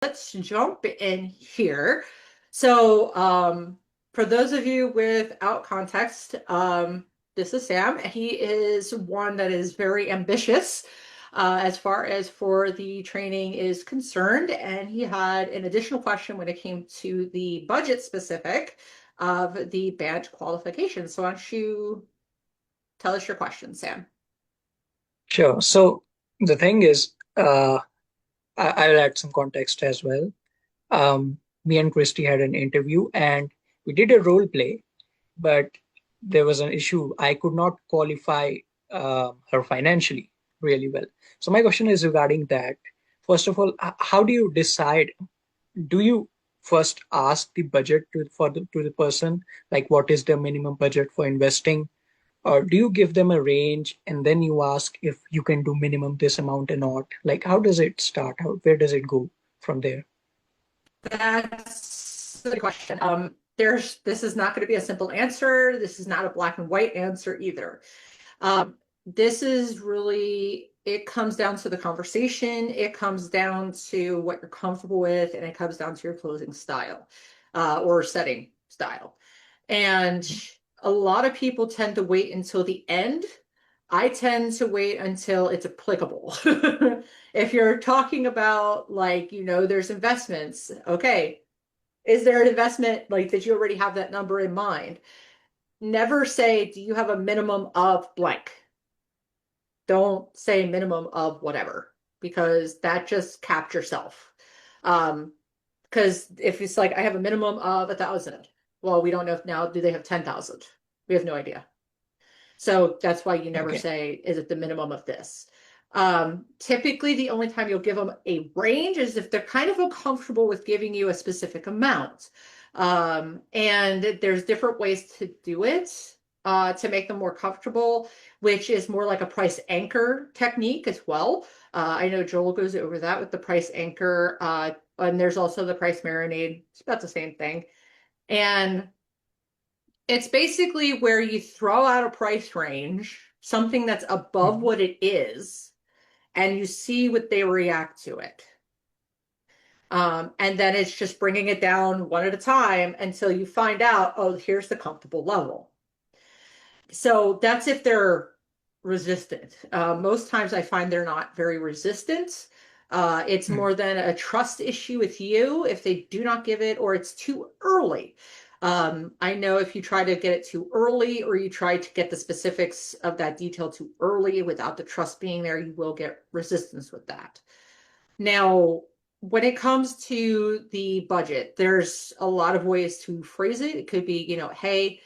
Let's jump in here. So, for those of you without context, this is Sam. He is one that is very ambitious as far as for the training is concerned, and he had an additional question when it came to the budget specific of the badge qualification. So, why don't you tell us your question, Sam? Sure. So the thing is, I'll add some context as well. Me and Christy had an interview and we did a role play, but there was an issue. I could not qualify her financially really well. So my question is regarding that. First of all, how do you decide? Do you first ask the budget to the person, like what is the minimum budget for investing? Or do you give them a range and then you ask if you can do minimum this amount or not? Like, how does it start? Where does it go from there? That's the question. This is not going to be a simple answer. This is not a black and white answer either. This is really, it comes down to the conversation, it comes down to what you're comfortable with, and it comes down to your closing style, or setting style. And a lot of people tend to wait until the end. I tend to wait until it's applicable. If you're talking about like, there's investments, okay, is there an investment like that you already have that number in mind? Never say, do you have a minimum of blank? Don't say minimum of whatever because that just caps yourself. Because if it's like I have a minimum of 1,000, well, we don't know if now do they have 10,000? We have no idea. So that's why you never Okay. say, is it the minimum of this? Typically, the only time you'll give them a range is if they're kind of uncomfortable with giving you a specific amount. And there's different ways to do it to make them more comfortable, which is more like a price anchor technique as well. I know Joel goes over that with the price anchor, and there's also the price marinade. It's about the same thing. And it's basically where you throw out a price range, something that's above Mhm. what it is, and you see what they react to it. And then it's just bringing it down one at a time until you find out, oh, here's the comfortable level. So that's if they're resistant. Most times I find they're not very resistant. It's Mm. more than a trust issue with you if they do not give it or it's too early. I know if you try to get it too early or you try to get the specifics of that detail too early without the trust being there, you will get resistance with that. Now, when it comes to the budget, there's a lot of ways to phrase it. It could be, hey,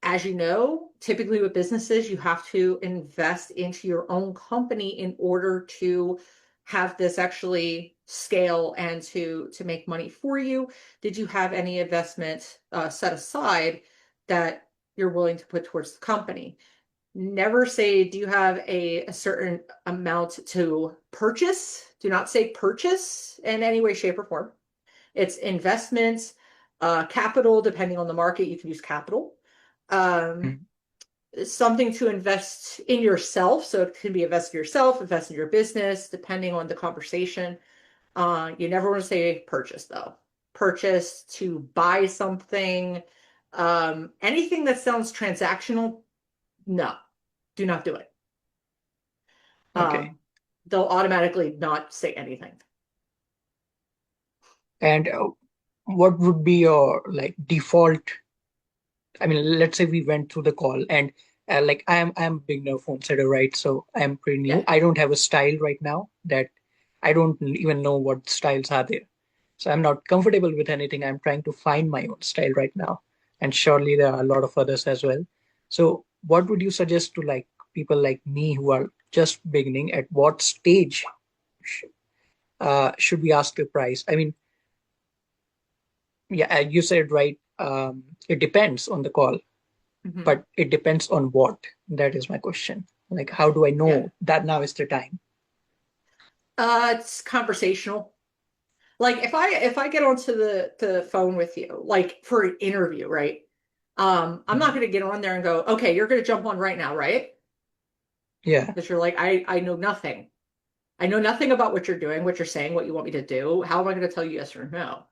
as you know, typically with businesses, you have to invest into your own company in order to have this actually scale and to make money for you. Did you have any investment set aside that you're willing to put towards the company? Never say, do you have a certain amount to purchase? Do not say purchase in any way, shape, or form. It's investments, capital, depending on the market, you can use capital. Um, Mm. Something to invest in yourself. So it can be invest in yourself, invest in your business, depending on the conversation. You never want to say purchase though. Purchase to buy something. Anything that sounds transactional, no, do not do it. Okay. Um, they'll automatically not say anything. And what would be your like default? I mean, let's say we went through the call and like I'm a beginner phone setter, right? So I'm pretty new. Yeah. I don't have a style right now that I don't even know what styles are there. So I'm not comfortable with anything. I'm trying to find my own style right now. And surely there are a lot of others as well. So what would you suggest to like people like me who are just beginning? At what stage sh- should we ask the price? I mean, yeah, you said right. It depends on the call, Hmm. but it depends on what? That is my question. Like, how do I Yeah. know that now is the time? It's conversational. Like if I get onto the phone with you, like for an interview, right? I'm not Mhm. gonna get on there and go, okay, you're gonna jump on right now, right? Yeah. Because you're like, I know nothing. I know nothing about what you're doing, what you're saying, what you want me to do. How am I going to tell you yes or no?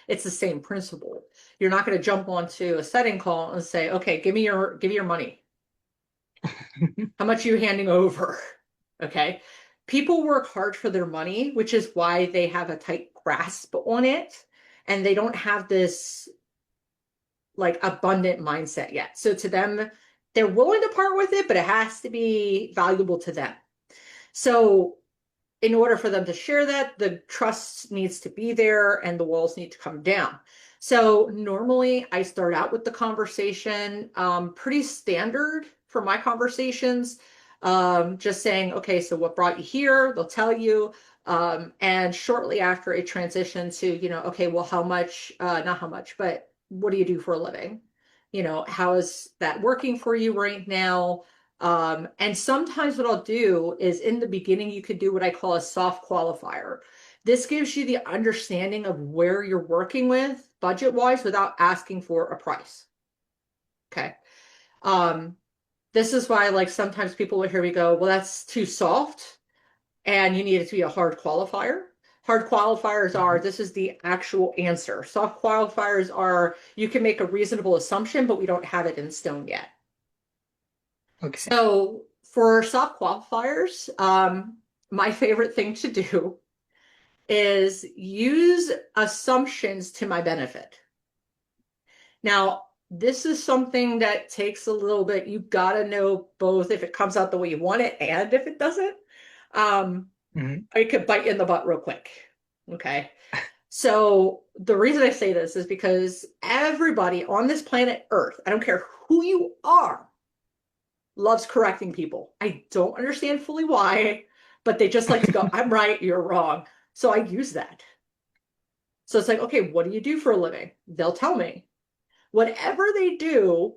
It's the same principle. You're not going to jump onto a setting call and say, okay, give me your money. How much are you handing over? Okay. People work hard for their money, which is why they have a tight grasp on it. And they don't have this like abundant mindset yet. So to them, they're willing to part with it, but it has to be valuable to them. So in order for them to share that, the trust needs to be there and the walls need to come down. So normally I start out with the conversation, pretty standard for my conversations. Just saying, okay, so what brought you here? They'll tell you. And shortly after it transitions to, okay, well, how much, not how much, but what do you do for a living? How is that working for you right now? And sometimes what I'll do is in the beginning, you could do what I call a soft qualifier. This gives you the understanding of where you're working with budget wise without asking for a price. Okay. Um, this is why, like, sometimes people will hear me go, well, that's too soft and you need it to be a hard qualifier. Hard qualifiers are Mhm. this is the actual answer. Soft qualifiers are you can make a reasonable assumption, but we don't have it in stone yet. Okay. So for soft qualifiers, my favorite thing to do is use assumptions to my benefit. Now, this is something that takes a little bit. You got to know both if it comes out the way you want it and if it doesn't. Um, Mhm. it could bite you in the butt real quick. Okay. So the reason I say this is because everybody on this planet Earth, I don't care who you are, loves correcting people. I don't understand fully why, but they just like to go, I'm right, you're wrong. So I use that. So it's like, okay, what do you do for a living? They'll tell me. Whatever they do,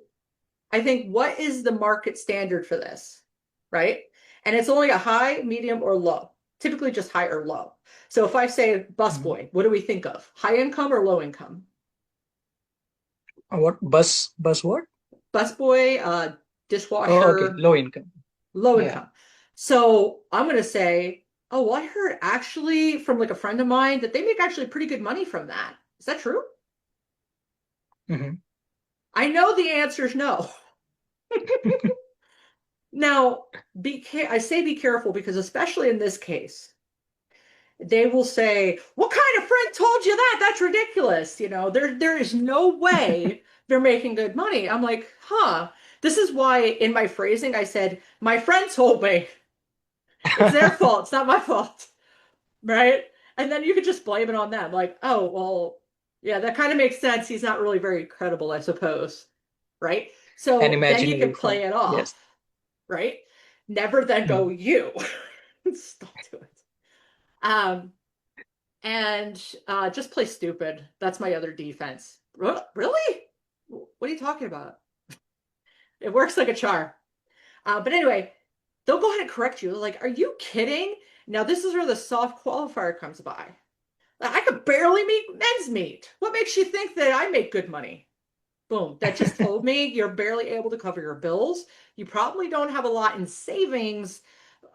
I think, what is the market standard for this? Right? And it's only a high, medium, or low, typically just high or low. So if I say Mhm. busboy, what do we think of? High income or low income? What bus what? Busboy, Oh, okay. dishwasher, Low income. low Yeah. income. So I'm going to say, oh, well, I heard actually from like a friend of mine that they make actually pretty good money from that. Is that true? Hmm. I know the answer is no. Now, I say be careful because especially in this case, they will say, "What kind of friend told you that? That's ridiculous." There is no way they're making good money. I'm like, huh. This is why in my phrasing I said, "My friend told me." It's their fault. It's not my fault. Right? And then you could just blame it on them. Like, oh, well, yeah, that kind of makes sense. He's not really very credible, I suppose. Right? An So then you imaginary can play friend. it Yes. off. Right? Never then go, Mhm. you. Stop doing it. Um, and just play stupid. That's my other defense. Really? What are you talking about? It works like a charm. But anyway, they'll go ahead and correct you. Like, are you kidding? Now, this is where the soft qualifier comes by. I could barely meet men's meat. What makes you think that I make good money? Boom. That just told me you're barely able to cover your bills. You probably don't have a lot in savings.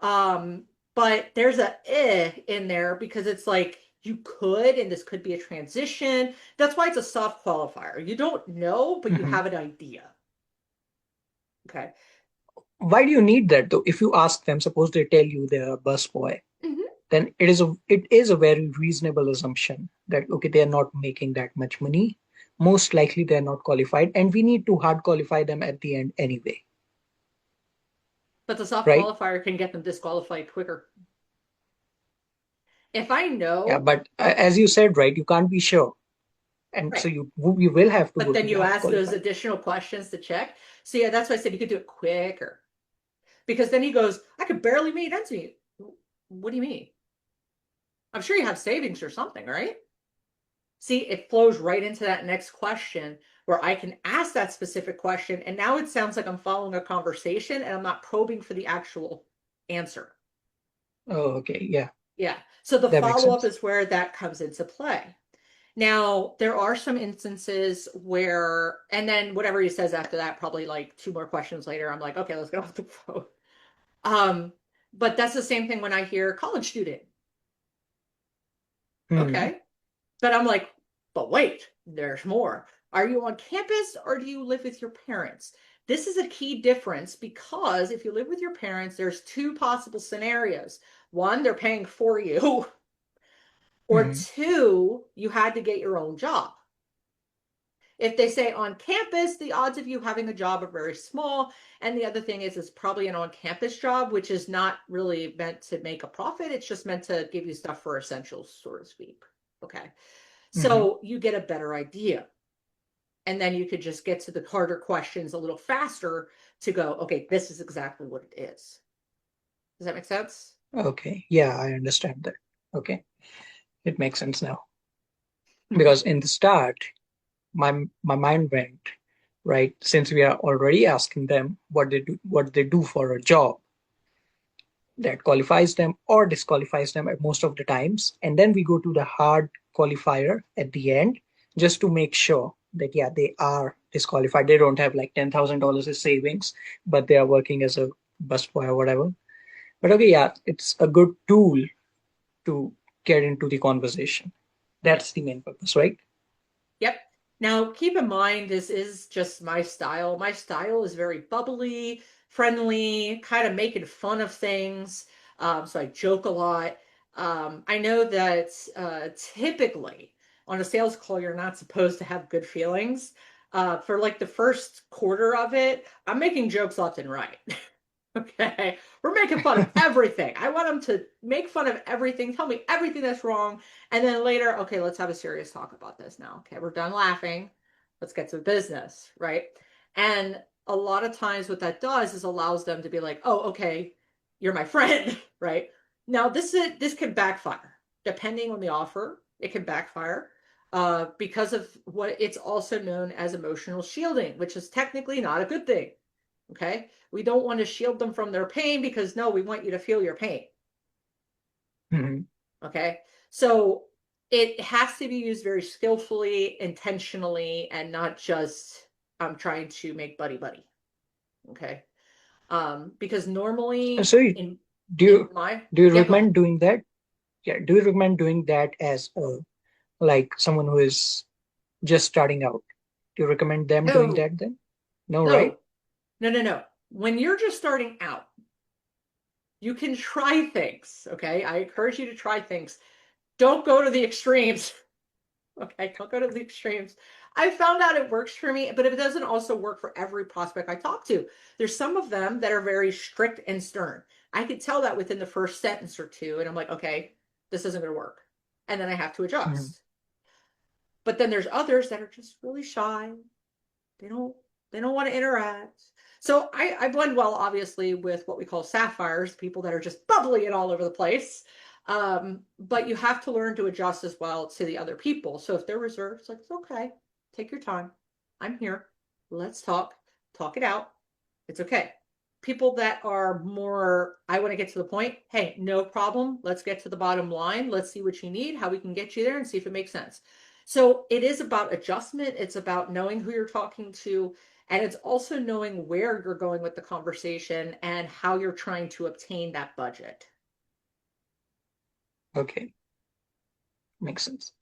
Um, but there's a in there because it's like you could, and this could be a transition. That's why it's a soft qualifier. You don't know, but you Mhm. have an idea. Okay. Why do you need that though? If you ask them, suppose they tell you they're a busboy, Mhm. then it is a very reasonable assumption that okay, they are not making that much money. Most likely they're not qualified, and we need to hard qualify them at the end anyway, But the soft right? qualifier can get them disqualified quicker. If I Yeah, know, but as you said, right, you can't be sure, and so right. you will have to But go to then the you hard ask those qualified. additional questions to check. So yeah, that's why I said you could do it quicker. Because then he goes, I could barely meet ends meet. What do you mean? I'm sure you have savings or something, right? See, it flows right into that next question where I can ask that specific question. And now it sounds like I'm following a conversation and I'm not probing for the actual answer. Oh, okay, yeah, Yeah. So the that makes follow up sense. is where that comes into play. Now, there are some instances where, and then whatever he says after that, probably like two more questions later, I'm like, okay, let's get off the phone. Um, But that's the same thing when I hear college student. Hmm. Okay. But I'm like, but wait, there's more. Are you on campus or do you live with your parents? This is a key difference because if you live with your parents, there's two possible scenarios. One, they're paying for you, or Hmm. two, you had to get your own job. If they say on campus, the odds of you having a job are very small. And the other thing is, it's probably an on campus job, which is not really meant to make a profit. It's just meant to give you stuff for essentials, so to speak. Okay. Hmm. So you get a better idea. And then you could just get to the harder questions a little faster to go, okay, this is exactly what it is. Does that make sense? Okay. Yeah, I understand that. Okay. It makes sense now. Mm-hmm. Because in the start, my mind went, right, since we are already asking them what they do for a job that qualifies them or disqualifies them at most of the times. And then we go to the hard qualifier at the end just to make sure that, yeah, they are disqualified. They don't have like $10,000 as savings, but they are working as a busboy or whatever. But okay, yeah, it's a good tool to get into the conversation. That's Yep. the main purpose, right? Yep. Now, keep in mind, this is just my style. My style is very bubbly, friendly, kind of making fun of things. So I joke a lot. I know that typically on a sales call, you're not supposed to have good feelings. For like the first quarter of it, I'm making jokes left and right. Okay. We're making fun of everything. I want them to make fun of everything, tell me everything that's wrong. And then later, okay, let's have a serious talk about this now. Okay, we're done laughing. Let's get to business, right? And a lot of times what that does is allows them to be like, "Oh, okay, you're my friend," right? Now this can backfire. Depending on the offer, it can backfire. Because of what it's also known as emotional shielding, which is technically not a good thing. Okay. We don't want to shield them from their pain because no, we want you to feel your pain. Mhm. Okay. So it has to be used very skillfully, intentionally, and not just I'm trying to make buddy buddy. Okay. Because normally So do in you my do you yeah, go ahead. recommend doing that? Yeah, do you recommend doing that as like someone who is just starting out? Do you recommend them doing No, that then? No, right? no, no. When you're just starting out, you can try things. Okay. I encourage you to try things. Don't go to the extremes. Okay, don't go to the extremes. I found out it works for me, but it doesn't also work for every prospect I talk to. There's some of them that are very strict and stern. I could tell that within the first sentence or two, and I'm like, okay, this isn't going to work. And then I have to Mhm. adjust. But then there's others that are just really shy. They don't they don't want to interact. So I blend well, obviously, with what we call sapphires, people that are just bubbly and all over the place. But you have to learn to adjust as well to the other people. So if they're reserved, it's like, it's okay. Take your time. I'm here. Let's talk it out. It's okay. People that are more, I want to get to the point. Hey, no problem. Let's get to the bottom line. Let's see what you need, how we can get you there, and see if it makes sense. So it is about adjustment. It's about knowing who you're talking to. And it's also knowing where you're going with the conversation and how you're trying to obtain that budget. Okay, makes sense.